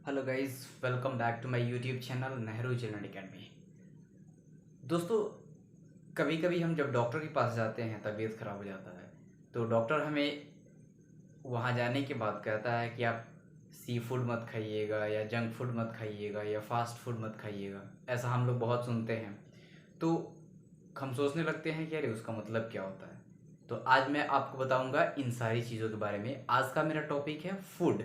Hello guys, welcome back to my YouTube channel Nehru children academy. दोस्तों, कभी कभी हम जब डॉक्टर के पास जाते हैं, तबीयत ख़राब हो जाता है तो डॉक्टर हमें वहाँ जाने के बाद कहता है कि आप सी फूड मत खाइएगा या जंक फूड मत खाइएगा या फास्ट फूड मत खाइएगा। ऐसा हम लोग बहुत सुनते हैं। तो हम सोचने लगते हैं कि अरे उसका मतलब क्या होता है। तो आज मैं आपको बताऊंगा इन सारी चीज़ों के बारे में। आज का मेरा टॉपिक है फूड,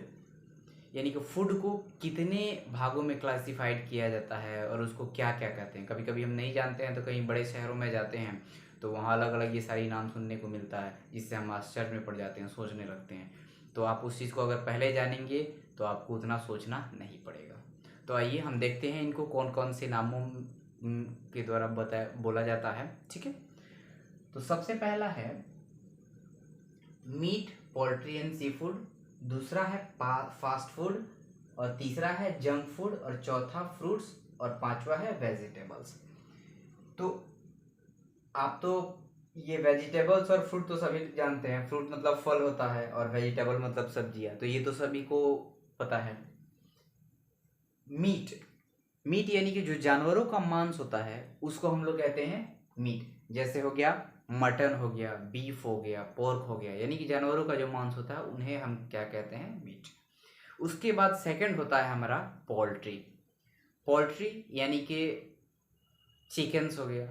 यानी कि फूड को कितने भागों में क्लासिफाइड किया जाता है और उसको क्या क्या कहते हैं। कभी कभी हम नहीं जानते हैं तो कहीं बड़े शहरों में जाते हैं तो वहाँ अलग अलग ये सारी नाम सुनने को मिलता है, जिससे हम आश्चर्य में पड़ जाते हैं, सोचने लगते हैं। तो आप उस चीज़ को अगर पहले जानेंगे तो आपको उतना सोचना नहीं पड़ेगा। तो आइए हम देखते हैं इनको कौन कौन से नामों के द्वारा बोला जाता है। ठीक है, तो सबसे पहला है meat, poultry and seafood. दूसरा है फास्ट फूड। और तीसरा है जंक फूड। और चौथा फ्रूट्स। और पांचवा है वेजिटेबल्स। तो आप तो ये वेजिटेबल्स और फ्रूट तो सभी जानते हैं। फ्रूट मतलब फल होता है और वेजिटेबल मतलब सब्जियां, तो ये तो सभी को पता है। मीट, मीट यानी कि जो जानवरों का मांस होता है उसको हम लोग कहते हैं मीट। जैसे हो गया मटन, हो गया बीफ, हो गया पोर्क, हो गया, यानी कि जानवरों का जो मांस होता है उन्हें हम क्या कहते हैं, मीट। उसके बाद सेकंड होता है हमारा पोल्ट्री। पोल्ट्री यानी कि चिकन्स हो गया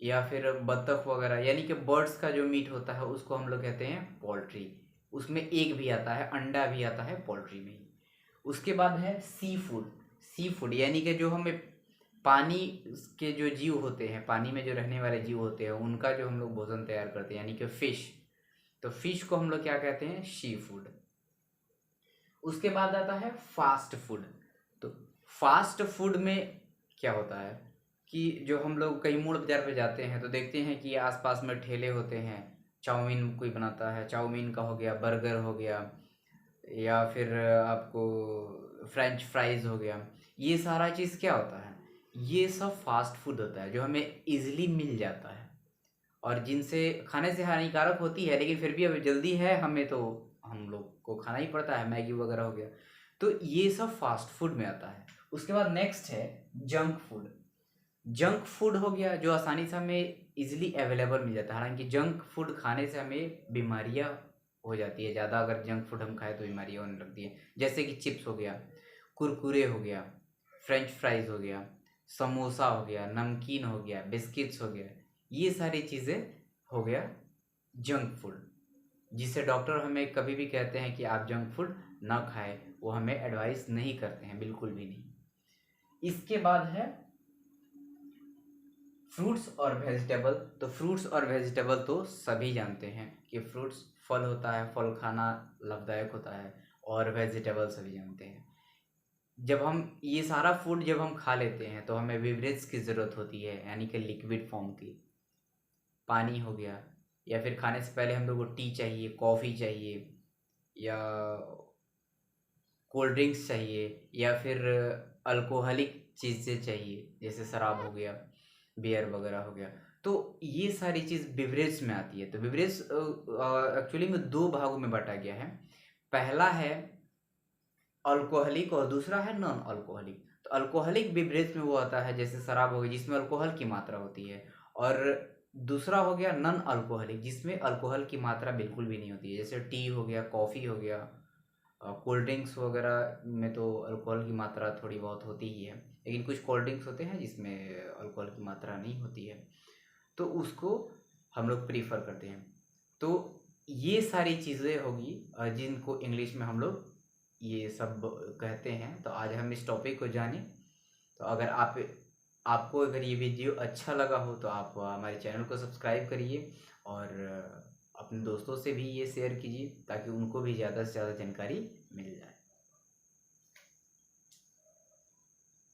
या फिर बत्तख वगैरह, यानी कि बर्ड्स का जो मीट होता है उसको हम लोग कहते हैं पोल्ट्री। उसमें एग भी आता है, अंडा भी आता है पोल्ट्री में ही। उसके बाद है सी फूड। सी फूड यानी कि जो हमें पानी के जो जीव होते हैं, पानी में जो रहने वाले जीव होते हैं, उनका जो हम लोग भोजन तैयार करते हैं, यानी कि फिश। तो फिश को हम लोग क्या कहते हैं, सी फूड। उसके बाद आता है फास्ट फूड। तो फास्ट फूड में क्या होता है कि जो हम लोग कहीं मोड़ बाजार पे जाते हैं तो देखते हैं कि आसपास में ठेले होते हैं। चाउमीन कोई बनाता है, चाउमीन का हो गया, बर्गर हो गया, या फिर आपको फ्रेंच फ्राइज हो गया। ये सारा चीज़ क्या होता है, ये सब फास्ट फूड होता है जो हमें इजीली मिल जाता है और जिनसे खाने से हानिकारक होती है, लेकिन फिर भी अभी जल्दी है हमें तो हम लोग को खाना ही पड़ता है। मैगी वगैरह हो गया, तो ये सब फास्ट फूड में आता है। उसके बाद नेक्स्ट है जंक फूड। जंक फूड हो गया जो आसानी से हमें इजीली अवेलेबल मिल जाता है। हालांकि जंक फूड खाने से हमें बीमारियां हो जाती है ज़्यादा। अगर जंक फूड हम खाएं तो बीमारियां होने लगती है, जैसे कि चिप्स हो गया, कुरकुरे हो गया, फ्रेंच फ्राइज हो गया, समोसा हो गया, नमकीन हो गया, बिस्किट्स हो गया। ये सारी चीज़ें हो गया जंक फूड, जिसे डॉक्टर हमें कभी भी कहते हैं कि आप जंक फूड ना खाएं। वो हमें एडवाइस नहीं करते हैं, बिल्कुल भी नहीं। इसके बाद है फ्रूट्स और वेजिटेबल। तो फ्रूट्स और वेजिटेबल तो सभी जानते हैं कि फ्रूट्स फल होता है, फल खाना लाभदायक होता है। और वेजिटेबल सभी जानते हैं। जब हम ये सारा फूड जब हम खा लेते हैं तो हमें बेवरेज की ज़रूरत होती है, यानी कि लिक्विड फॉर्म की। पानी हो गया, या फिर खाने से पहले हम लोग को टी चाहिए, कॉफ़ी चाहिए, या कोल्ड ड्रिंक्स चाहिए, या फिर अल्कोहलिक चीज़ें चाहिए, जैसे शराब हो गया, बियर वगैरह हो गया। तो ये सारी चीज़ बिवरेज में आती है। तो बिवरेज एक्चुअली में दो भागों में बांटा गया है। पहला है अल्कोहलिक और दूसरा है नॉन अल्कोहलिक। तो अल्कोहलिक बिवरेज में वो आता है जैसे शराब हो गई, जिसमें अल्कोहल की मात्रा होती है। और दूसरा हो गया नॉन अल्कोहलिक, जिसमें अल्कोहल की मात्रा बिल्कुल भी नहीं होती है, जैसे टी हो गया, कॉफ़ी हो गया। कोल्ड ड्रिंक्स वगैरह में तो अल्कोहल की मात्रा थोड़ी बहुत होती ही है, लेकिन कुछ कोल्ड ड्रिंक्स होते हैं जिसमें अल्कोहल की मात्रा नहीं होती है, तो उसको हम लोग प्रीफर करते हैं। तो ये सारी चीज़ें होगी जिनको इंग्लिश में हम लोग ये सब कहते हैं। तो आज हम इस टॉपिक को जानें। तो अगर आपको अगर ये वीडियो अच्छा लगा हो तो आप हमारे चैनल को सब्सक्राइब करिए और अपने दोस्तों से भी ये शेयर कीजिए ताकि उनको भी ज़्यादा से ज़्यादा जानकारी मिल जाए।